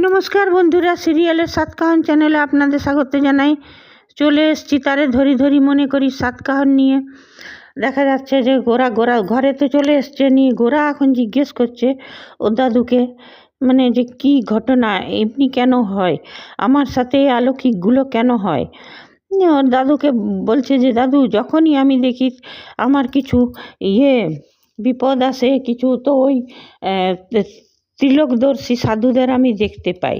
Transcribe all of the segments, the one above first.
নমস্কার বন্ধুরা, সিরিয়ালের সাতকাহন চ্যানেলে আপনাদের স্বাগত জানাই। চলে এসেছি তারে ধরি ধরি মনে করি সাতকাহন নিয়ে। দেখা যাচ্ছে যে গোরা ঘরে তো চলে এসছে নিয়ে গোরা এখন জিজ্ঞেস করছে ওর দাদুকে, মানে যে কি ঘটনা, এমনি কেন হয়, আমার সাথে এই অলৌকিকগুলো কেন হয়। ওর দাদুকে বলছে যে দাদু, যখনই আমি দেখি আমার কিছু বিপদ আসে কিছু, তো ওই ত্রিলোকদর্শী সাধুদের আমি দেখতে পাই।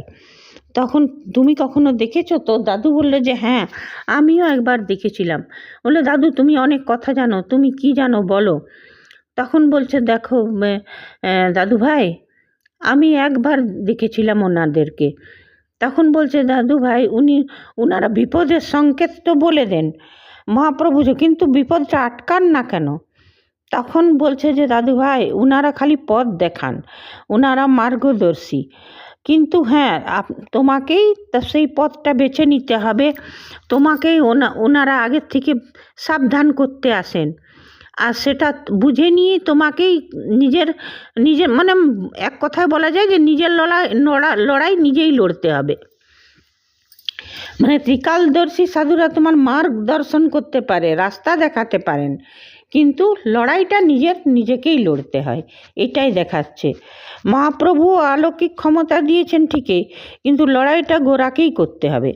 তখন তুমি কখনো দেখেছো? তো দাদু বললো যে হ্যাঁ, আমিও একবার দেখেছিলাম। বললো দাদু, তুমি অনেক কথা জানো, তুমি কি জানো বলো। তখন বলছে দেখো দাদু ভাই, আমি একবার দেখেছিলাম ওনাদেরকে। তখন বলছে দাদু ভাই, ওনারা বিপদের সংকেত তো বলে দেন মহাপ্রভু, কিন্তু বিপদটা আটকান না কেন? তখন বলছে যে দাদু ভাই, ওনারা খালি পথ দেখান, ওনারা মার্গদর্শী, কিন্তু হ্যাঁ তোমাকেই সেই পথটা বেছে নিতে হবে, তোমাকেই ওনারা আগের থেকে সাবধান করতে আসেন, আর সেটা বুঝে নিয়ে তোমাকেই নিজের মানে এক কথায় বলা যায় যে নিজের লড়াই নিজেই লড়তে হবে। মানে ত্রিকালদর্শী সাধুরা তোমার মার্গদর্শন করতে পারে, রাস্তা দেখাতে পারেন, কিন্তু লড়াইটা নিজেকেই লড়তে হয়, এটাই দেখাচ্ছে। মহাপ্রভু অলৌকিক ক্ষমতা দিয়েছেন ঠিকই, কিন্তু লড়াইটা গোরাকেই করতে হবে।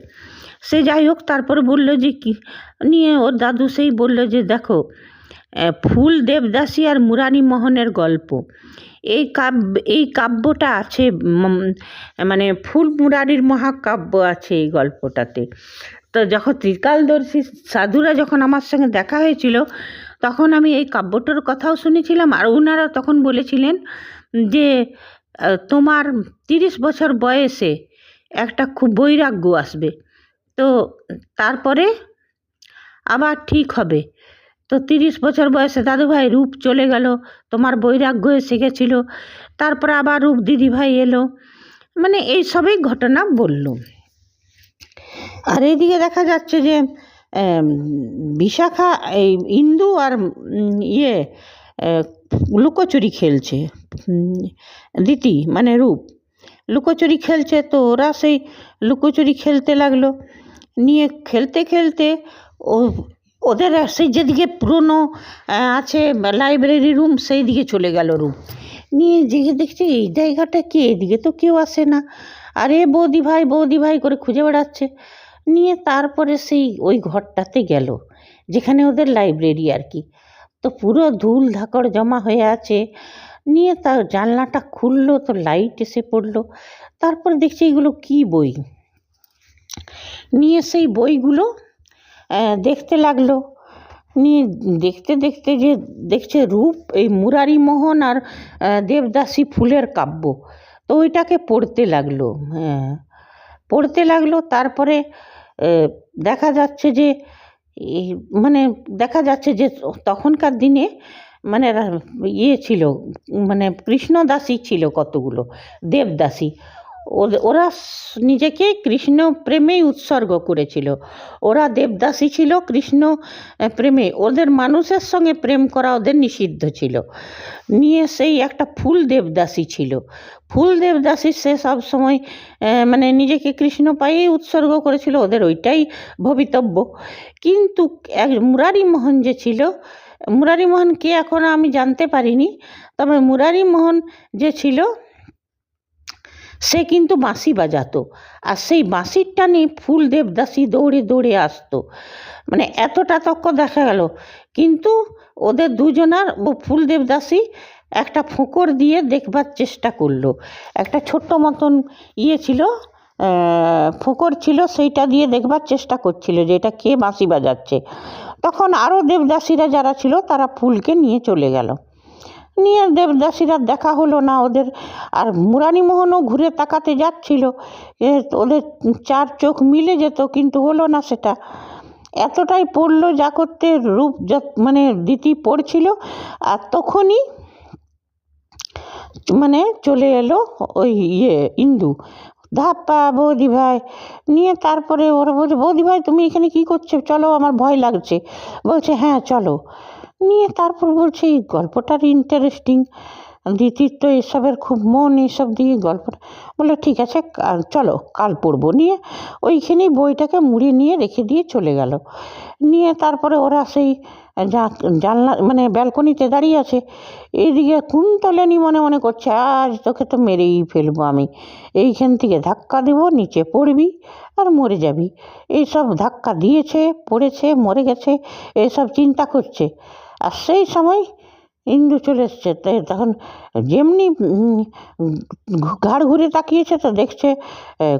সে যাই হোক, তারপর বললো যে কি নিয়ে ওর দাদু সেই বললো যে দেখো, ফুল দেবদাসী আর মুরারি মোহনের গল্প, এই কাব্যটা আছে, মানে ফুল মুরারির মহাকাব্য আছে এই গল্পটাতে। তো যখন ত্রিকালদর্শী সাধুরা যখন আমার সঙ্গে দেখা হয়েছিল, তখন আমি এই কাব্যটার কথাও শুনেছিলাম, আর ওনারা তখন বলেছিলেন যে তোমার 30 বছর বয়সে একটা খুব বৈরাগ্য আসবে, তো তারপরে আবার ঠিক হবে। তো 30 বছর বয়সে দাদুভাই রূপ চলে গেল, তোমার বৈরাগ্য এসে গেছিল, তারপরে আবার রূপ দিদিভাই এলো, মানে এই সবই ঘটনা বলল। আর এইদিকে দেখা যাচ্ছে যে বিশাখা এই ইন্দু আর লুকোচুরি খেলছে, দিতি মানে রূপ লুকোচুরি খেলছে। তো ওরা সেই লুকোচুরি খেলতে লাগলো, নিয়ে খেলতে খেলতে ওদের সেই যেদিকে পুরনো আছে লাইব্রেরি রুম, সেই দিকে চলে গেল রুম নিয়ে, জেগে দেখছে এই জায়গাটা কি, এদিকে তো কেউ আসে না, আরে বৌদি ভাই করে খুঁজে বেড়াচ্ছে। নিয়ে তারপরে সেই ওই ঘরটাতে গেল যেখানে ওদের লাইব্রেরি আর কি। তো পুরো ধুল ধাকড় জমা হয়ে আছে, নিয়ে তার জানলাটা খুললো, তো লাইট এসে পড়লো। তারপর দেখছে এগুলো কি বই, নিয়ে সেই বইগুলো দেখতে লাগলো। নিয়ে দেখতে দেখতে যে দেখছে রূপ এই মুরারি মোহন আর দেবদাসী ফুলের কাব্য, তো ওইটাকে পড়তে লাগলো। পড়তে লাগলো। তারপরে দেখা যাচ্ছে যে তখনকার দিনে মানে ছিল, মানে কৃষ্ণদাসী ছিল কতগুলো, দেবদাসী। ওরা নিজেকে কৃষ্ণ প্রেমেই উৎসর্গ করেছিল, ওরা দেবদাসী ছিল কৃষ্ণ প্রেমে, ওদের মানুষের সঙ্গে প্রেম করা ওদের নিষিদ্ধ ছিল। নিয়ে সেই একটা ফুল দেবদাসী ছিল, ফুল দেবদাসী সে সব সময় মানে নিজেকে কৃষ্ণ পায়েই উৎসর্গ করেছিল, ওদের ওইটাই ভবিতব্য। কিন্তু মুরারি মোহন যে ছিল, মুরারি মোহন কে এখন আমি জানতে পারিনি, তবে মুরারি মোহন যে ছিল সে কিন্তু বাঁশি বাজাতো, আর সেই বাঁশিরটা নিয়ে ফুল দেবদাসী দৌড়ে দৌড়ে আসতো, মানে এতটা তক্ক দেখা গেল। কিন্তু ওদের দুজনার ফুল দেবদাসী একটা ফোঁকর দিয়ে দেখবার চেষ্টা করলো, একটা ছোট্ট মতন ছিল, ফোঁকর ছিল, সেইটা দিয়ে দেখবার চেষ্টা করছিল যে এটা কে বাঁশি বাজাচ্ছে। তখন আরও দেবদাসীরা যারা ছিল তারা ফুলকে নিয়ে চলে গেল, নিয়ে দেবদাসীরা দেখা হলো না ওদের। আর মুরারি মোহনও ঘুরে তাকাতে যাচ্ছিল, ওদের 4 চোখ মিলে যেত, কিন্তু হলো না সেটা। এতটাই পড়লো যা করতে, রূপ মানে দিতি পড়ছিল, আর তখনই মানে চলে এলো ওই ইন্দু, ধাপ্পা বৌদি ভাই নিয়ে। তারপরে ওরা বলছে বৌদি ভাই তুমি এখানে কি করছো, চলো আমার ভয় লাগছে। বলছে হ্যাঁ চলো। নিয়ে তারপর বলছে এই গল্পটার ইন্টারেস্টিং, দিদির তো এসবের খুব মন, এসব দিয়ে গল্প। বললো ঠিক আছে চলো কাল পড়বো। নিয়ে ওইখানেই বইটাকে মুড়ে নিয়ে রেখে দিয়ে চলে গেল। নিয়ে তারপরে ওরা সেই জানলা মানে ব্যালকনিতে দাঁড়িয়ে আছে। এইদিকে কুন্তলিনী মনে মনে করছে আজ তোকে তো মেরেই ফেলবো আমি, এইখান থেকে ধাক্কা দেবো, নিচে পড়বি আর মরে যাবি। এইসব ধাক্কা দিয়েছে, পড়েছে, মরে গেছে, এইসব চিন্তা করছে। আর সেই সময় ইন্দু চলে এসছে। তখন যেমনি ঘাড় ঘুরে তাকিয়েছে তো দেখছে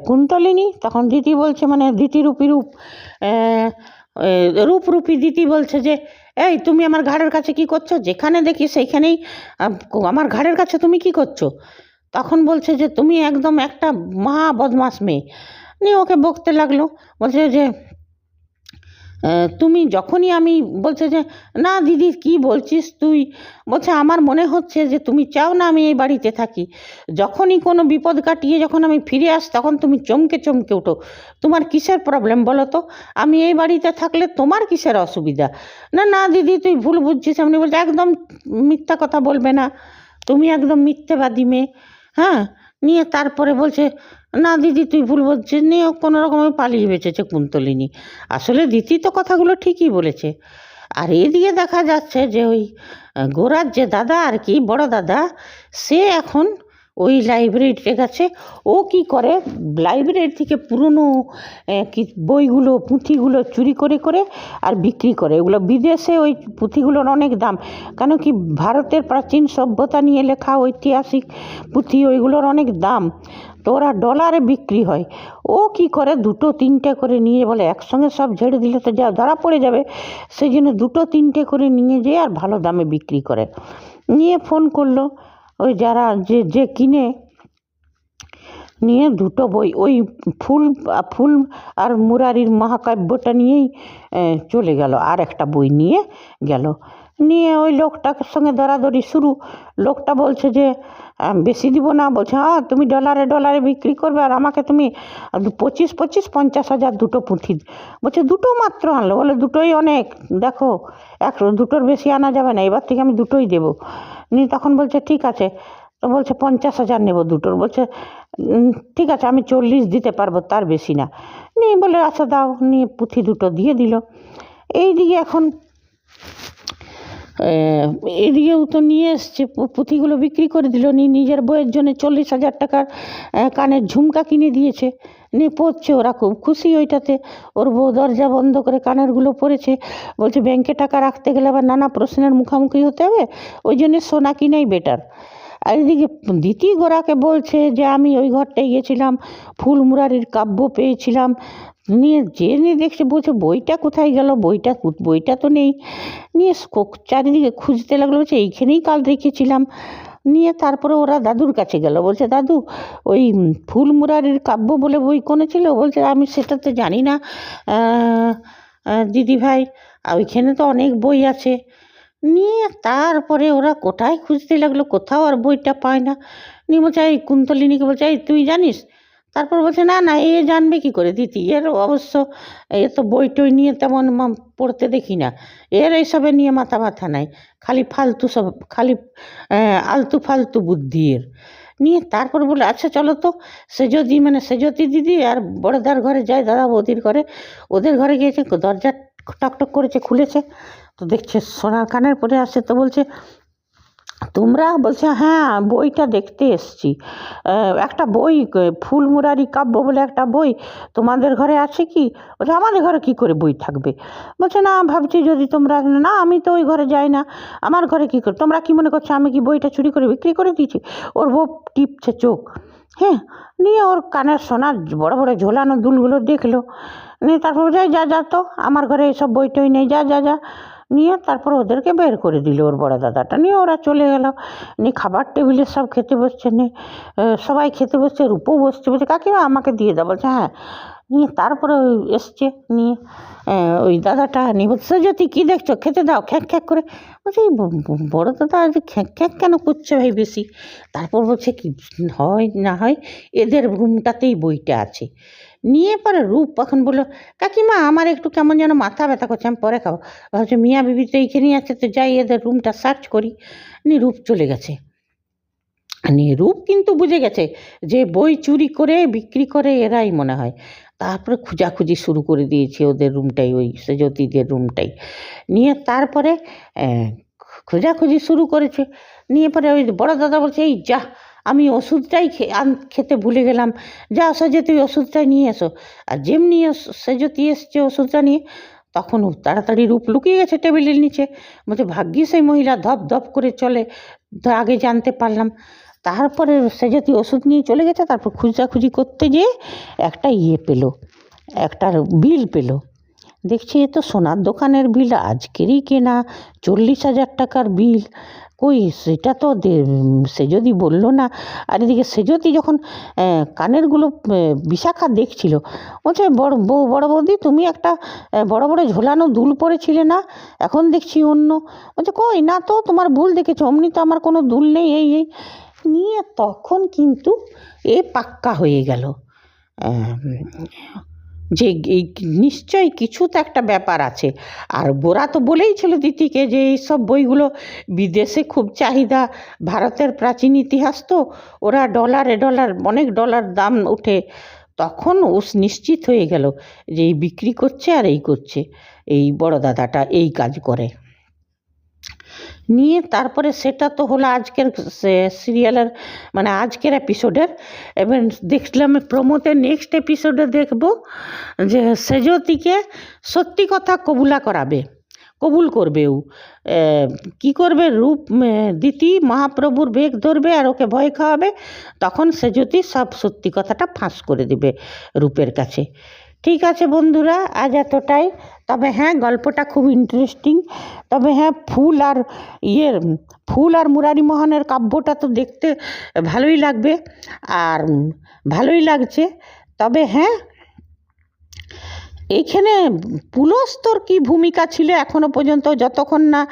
কুন্তলিনী। তখন দিদি বলছে, মানে দিতিরূপী রূপরূপী দিদি বলছে যে এই তুমি আমার ঘাড়ের কাছে কি করছো? যেখানে দেখি সেইখানেই আমার ঘাড়ের কাছে তুমি কি করছো? তখন বলছে যে তুমি একদম একটা মহা বদমাস মেয়ে। নিয়ে ওকে বকতে লাগলো। বলছে যে তুমি যখনই আমি, বলছে যে না দিদি কি বলছিস তুই? বলছে আমার মনে হচ্ছে যে তুমি চাও না আমি এই বাড়িতে থাকি। যখনই কোনো বিপদ কাটিয়ে যখন আমি ফিরে আসি তখন তুমি চমকে চমকে ওঠো। তোমার কিসের প্রবলেম বলো তো? আমি এই বাড়িতে থাকলে তোমার কিসের অসুবিধা? না না দিদি তুই ভুল বুঝছিস। এমনি বলছে একদম মিথ্যা কথা বলবে না, তুমি একদম মিথ্যেবাদী মেয়ে। হ্যাঁ। নিয়ে তারপরে বলছে না দিদি তুই ভুল বলছিস। নিয়ে কোনো রকমে পালিয়ে বেঁচেছে কুন্তলিনী। আসলে দিদি তো কথাগুলো ঠিকই বলেছে। আর এদিকে দেখা যাচ্ছে যে ওই গোরার যে দাদা আর কি, বড় দাদা, সে এখন ওই লাইব্রেরিতে গেছে। ও কি করে লাইব্রেরি থেকে পুরনো কি বইগুলো পুঁথিগুলো চুরি করে করে আর বিক্রি করে। এগুলো বিদেশে ওই পুঁথিগুলোর অনেক দাম, কেন কি ভারতের প্রাচীন সভ্যতা নিয়ে লেখা ঐতিহাসিক পুঁথি, ওইগুলোর অনেক দাম। তো ওরা ডলারে বিক্রি হয়। ও কি করে দুটো তিনটে করে নিয়ে, বলে একসঙ্গে সব ঝেড়ে দিলে তো যা ধরা পড়ে যাবে, সেই জন্য দুটো তিনটে করে নিয়ে যেয়ে আর ভালো দামে বিক্রি করে। নিয়ে ফোন করলো ওই যারা যে কিনে নিয়ে দুটো বই, ওই ফুল আর মুরারির মহাকাব্যটা নিয়েই চলে গেল, আর একটা বই নিয়ে গেল। নিয়ে ওই লোকটার সঙ্গে দরাদরি শুরু। লোকটা বলছে যে বেশি দিব না। বলছে হ্যাঁ তুমি ডলারে ডলারে বিক্রি করবে আর আমাকে তুমি 25,000 দুটো পুঁথি। বলছে দুটো মাত্র আনলো? বলে দুটোই অনেক, দেখো দুটোর বেশি আনা যাবে না, এবার থেকে আমি দুটোই দেবো। নিয়ে তখন বলছে ঠিক আছে। তো বলছে 50,000 নেবো দুটোর। বলছে ঠিক আছে আমি 40 দিতে পারবো, তার বেশি না। নিয়ে বলে আচ্ছা দাও। নিয়ে পুঁথি দুটো দিয়ে দিল। এইদিকে এখন এদিকেও তো নিয়ে এসছে, পুঁথিগুলো বিক্রি করে দিল। নিয়ে নিজের বইয়ের জন্য 40,000 টাকার কানের ঝুমকা কিনে দিয়েছে। নিয়ে পড়ছে, ওরা খুব খুশি ওইটাতে। ওর বউ দরজা বন্ধ করে কানেরগুলো পড়েছে। বলছে ব্যাংকে টাকা রাখতে গেলে আবার নানা প্রশ্নের মুখোমুখি হতে হবে, ওই জন্য সোনা কিনাই বেটার। আর এদিকে দিতি গোরাকে বলছে যে আমি ওই ঘরটায় গিয়েছিলাম, ফুল মুরারির কাব্য পেয়েছিলাম। নিয়ে দেখছে, বলছে বইটা কোথায় গেল? বইটা তো নেই। নিয়ে চারিদিকে খুঁজতে লাগলো। বলছে এইখানেই কাল রেখেছিলাম। নিয়ে তারপরে ওরা দাদুর কাছে গেল। বলছে দাদু ওই ফুল মুরারির কাব্য বলে বই কোনে ছিল? বলছে আমি সেটা তো জানি না দিদি ভাই, ওইখানে তো অনেক বই আছে। নিয়ে তারপরে ওরা কোথায় খুঁজতে লাগলো, কোথাও আর বইটা পায় না। নিয়ে বলছে এই কুন্তলিনীকে বলছে এই তুই জানিস? তারপর বলছে না না এ জানবে কি করে দিদি, এর অবশ্য এ তো বই টই নিয়ে তেমন পড়তে দেখি না, এর এইসবের নিয়ে মাথা নাই, খালি ফালতু সব, খালি আলতু ফালতু বুদ্ধি এর। নিয়ে তারপর বলে আচ্ছা চলো তো সেজতি দিদি আর বড়দার ঘরে যায়, দাদা বৌদির ঘরে। ওদের ঘরে গিয়েছে, দরজা টকটক করেছে, খুলেছে তো দেখছে সোনার কানের পরে আসছে। তো বলছে তোমরা? বলছে হ্যাঁ বইটা দেখতে এসছি, একটা বই ফুল মুরারি কাব্য বলে একটা বই তোমাদের ঘরে আছে কি? বলছে আমাদের ঘরে কি করে বই থাকবে? বলছে না ভাবছি যদি তোমরা, না আমি তো ওই ঘরে যাই না, আমার ঘরে কী করে, তোমরা কি মনে করছো আমি কি বইটা চুরি করে বিক্রি করে দিয়েছি? ওর বউ টিপছে চোখ। হ্যাঁ। নিয়ে ওর কানের সোনার বড় বড় ঝোলানো দুলগুলো দেখলো। নিয়ে তারপর যা তো আমার ঘরে এসব বই টই নেই, যা যা যা। নিয়ে তারপর ওদেরকে বের করে দিল ওর বড় দাদাটা। নিয়ে ওরা চলে গেল। নিয়ে খাবার টেবিলে সব খেতে বসছে, নিয়ে সবাই খেতে বসছে, রূপও বসছে। বলছে কাকিমা আমাকে দিয়ে দাও। বলছে হ্যাঁ। নিয়ে তারপরে ওই এসছে। নিয়ে ওই দাদাটা নিয়ে বলছে যদি কী দেখছো, খেতে দাও, খ্যাঁক খ্যাঁক করে। বলছে এই বড় দাদা আজ খ্যাঁক খ্যাঁক কেন করছে ভাই বেশি? তারপর বলছে কি হয় না হয় এদের রুমটাতেই বইটা আছে। নিয়ে পরে রূপ এখন বললো কাকিমা আমার একটু কেমন যেন মাথা ব্যথা করছে, আমি পরে খাবো। ভাবছে মিয়া বিবি তো এইখানেই আছে, তো যাই এদের রুমটা সার্চ করি। নিয়ে রূপ চলে গেছে। নিয়ে রূপ কিন্তু বুঝে গেছে যে বই চুরি করে বিক্রি করে এরাই মনে হয়। তারপরে খোঁজাখুঁজি শুরু করে দিয়েছে ওদের রুমটাই, ওই সেজতীদের রুমটাই। নিয়ে তারপরে খোঁজাখুঁজি শুরু করেছে। নিয়ে পরে ওই বড় দাদা বলছে, এই যা, আমি ওষুধটাই খেতে ভুলে গেলাম, যা সেজে তুই ওষুধটাই নিয়ে এসো। আর যেমনি সেজতি এসছে ওষুধটা নিয়ে, তখন তাড়াতাড়ি রূপ লুকিয়ে গেছে টেবিলের নিচে। বলছে ভাগ্যিস এই মহিলা ধপ ধপ করে চলে, আগে জানতে পারলাম। তারপরে সেজতি ওষুধ নিয়ে চলে গেছে। তারপর খুঁজাখুঁজি করতে যেয়ে একটা পেলো, একটা বিল পেলো। দেখছি এ তো সোনার দোকানের বিল, আজকেরই কেনা, 40,000 টাকার বিল। কই সেটা তো সেজদি বললো না। আর এদিকে সেজতি যখন কানেরগুলো বিশাখা দেখছিল, বলছে বড় বৌদি, তুমি একটা বড় বড় ঝোলানো দুল পরেছিলে না, এখন দেখছি অন্য। বলছে কই না তো, তোমার ভুল দেখেছো, অমনি তো আমার কোনো দুল নেই। এই নিয়ে তখন কিন্তু পাক্কা হয়ে গেল যে এই নিশ্চয়ই কিছু তো একটা ব্যাপার আছে। আর বোরা তো বলেই ছিল দিতিকে যে এইসব বইগুলো বিদেশে খুব চাহিদা, ভারতের প্রাচীন ইতিহাস তো, ওরা ডলারে অনেক ডলার দাম ওঠে। তখন ও নিশ্চিত হয়ে গেল যে এই বিক্রি করছে আর এই করছে, এই বড় দাদাটা এই কাজ করে। নিয়ে তারপরে সেটা তো হলো আজকের সিরিয়ালের, মানে আজকের এপিসোডের। এবার দেখলাম প্রমোতে নেক্সট এপিসোডে দেখব যে সেজতিকে সত্যি কথা কবুল করবে ও। কী করবে, রূপ দিতি মহাপ্রভুর বেগ ধরবে আর ওকে ভয় খাওয়াবে, তখন সেজতি সব সত্যি কথাটা ফাঁস করে দেবে রূপের কাছে। ঠিক আছে বন্ধুরা, আজ এতটাই। তবে হ্যাঁ, গল্পটা খুব ইন্টারেস্টিং। তবে হ্যাঁ, ফুল আর মুরারি মোহনের কাব্যটা তো দেখতে ভালোই লাগবে, আর ভালোই লাগছে। তবে হ্যাঁ, এখানে পুলস্তর কি ভূমিকা ছিল এখনো পর্যন্ত, যতক্ষণ না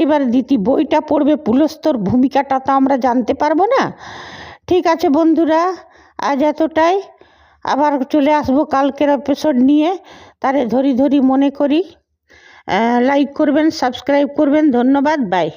এবার দিতি বইটা পড়বে, পুলস্তর ভূমিকাটা তো আমরা জানতে পারবো না। ঠিক আছে বন্ধুরা, আজ এতটাই। আবার চলে আসবো কালকের এপিসোড নিয়ে। তারে ধরি মনে করি। লাইক করবেন, সাবস্ক্রাইব করবেন। ধন্যবাদ, বাই।